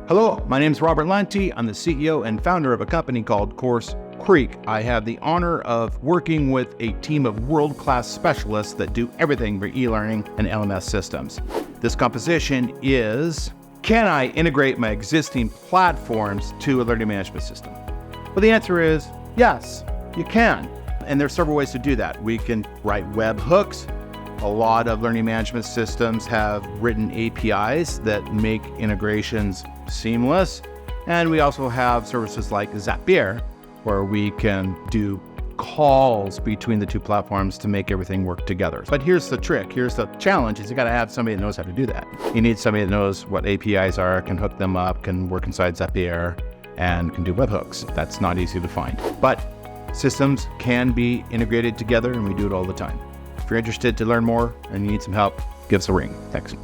Hello, my name is Robert Lunte. I'm the CEO and founder of a company called CourseCREEK. I have the honor of working with a team of world-class specialists that do everything for e-learning and LMS systems. This composition is, can I integrate my existing platforms to a learning management system? Well, the answer is yes, you can. And there's several ways to do that. We can write web hooks. A lot of learning management systems have written APIs that make integrations seamless. And we also have services like Zapier, where we can do calls between the two platforms to make everything work together. But here's the trick, here's the challenge, is you gotta have somebody that knows how to do that. You need somebody that knows what APIs are, can hook them up, can work inside Zapier, and can do webhooks. That's not easy to find. But systems can be integrated together, and we do it all the time. If you're interested to learn more and you need some help, give us a ring. Thanks.